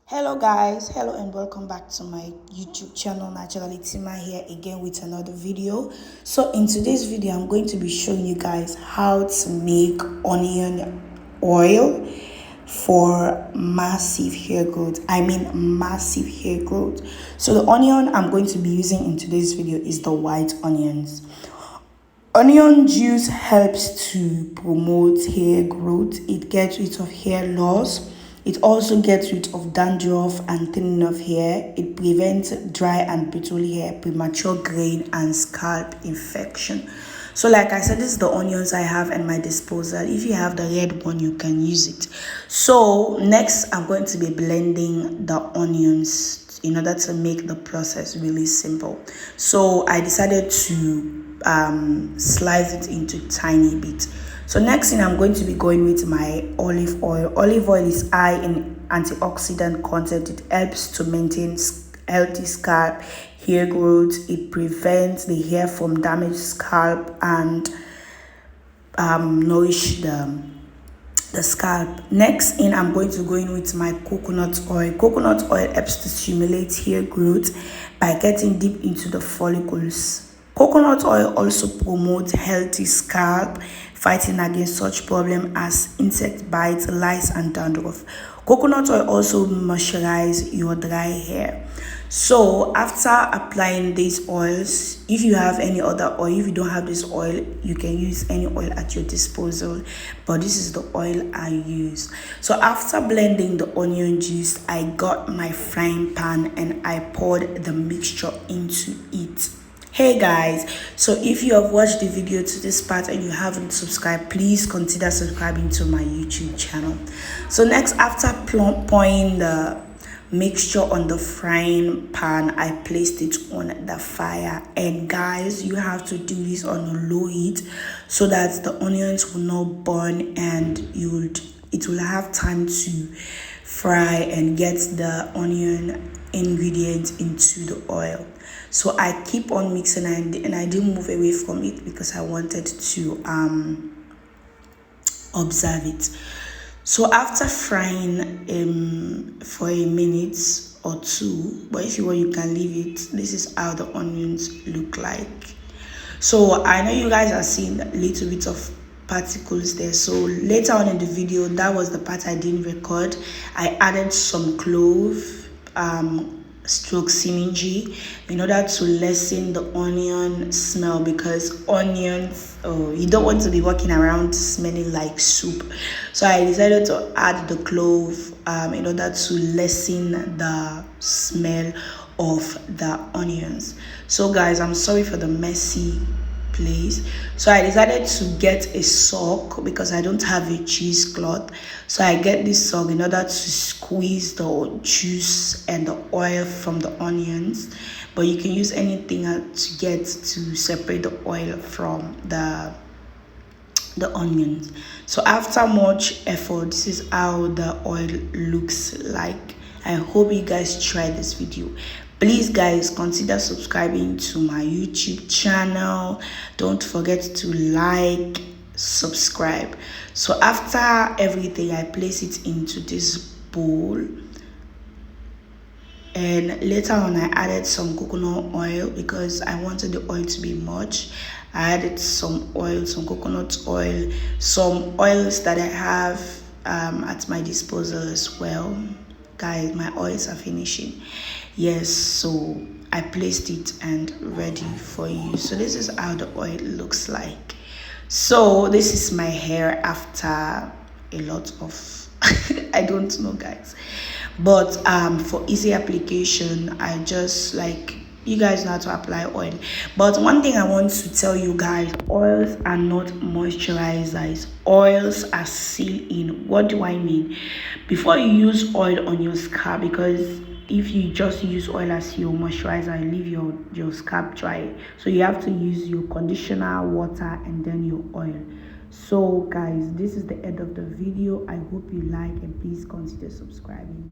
Hello guys, hello and welcome back to my YouTube channel. Naturally Tima here again with another video. So in today's video I'm going to be showing you guys how to make onion oil for massive hair growth. Massive hair growth. So the onion I'm going to be using in today's video is the white onions. Onion juice helps to promote hair growth. It gets rid of hair loss. It also gets rid of dandruff and thinning of hair. It prevents dry and brittle hair, premature graying, and scalp infection. So like I said, this is the onions I have at my disposal. If you have the red one, you can use it. So next, I'm going to be blending the onions in order to make the process really simple. So I decided to slice it into tiny bits. So next thing I'm going to be going with my olive oil. Olive oil is high in antioxidant content. It helps to maintain healthy scalp hair growth. It prevents the hair from damaged scalp and nourish the scalp. Next in, I'm going to go in with my coconut oil. Coconut oil helps to stimulate hair growth by getting deep into the follicles. Coconut oil also promotes healthy scalp, fighting against such problems as insect bites, lice, and dandruff. Coconut oil also moisturizes your dry hair. So after applying these oils, if you have any other oil, if you don't have this oil, you can use any oil at your disposal, but this is the oil I use. So after blending the onion juice, I got my frying pan and I poured the mixture into it. Hey guys, so if you have watched the video to this part and you haven't subscribed, please consider subscribing to my YouTube channel. So next, after pouring the mixture on the frying pan, I placed it on the fire. And guys, you have to do this on a low heat so that the onions will not burn and it will have time to fry and get the onion ingredients into the oil. So I keep on mixing and I didn't move away from it because I wanted to observe it. So after frying for a minute or two, but if you want you can leave it, this is how the onions look like. So I know you guys are seeing a little bit of particles there, so later on in the video, that was the part I didn't record. I added some clove stroke synergy in order to lessen the onion smell, because onions, you don't want to be walking around smelling like soup. So I decided to add the clove in order to lessen the smell of the onions. So guys, I'm sorry for the messy place. So I decided to get a sock because I don't have a cheesecloth. So I get this sock in order to squeeze the juice and the oil from the onions, but you can use anything to get to separate the oil from the onions. So after much effort, this is how the oil looks like. I hope you guys try this video. Please guys, consider subscribing to my YouTube channel. Don't forget to like, subscribe. So after everything, I place it into this bowl, and later on I added some coconut oil because I wanted the oil to be much. I added some oil, some coconut oil, some oils that I have at my disposal as well. Guys, my oils are finishing. Yes, so I placed it and ready for you. So this is how the oil looks like. So this is my hair after a lot of I don't know guys, but for easy application, I just like, you guys know how to apply oil. But one thing I want to tell you guys, oils are not moisturizers. Oils are seal-in. What do I mean? Before you use oil on your scalp, because if you just use oil as your moisturizer and leave your scalp dry, so you have to use your conditioner, water, and then your oil. So guys, this is the end of the video. I hope you like, and please consider subscribing.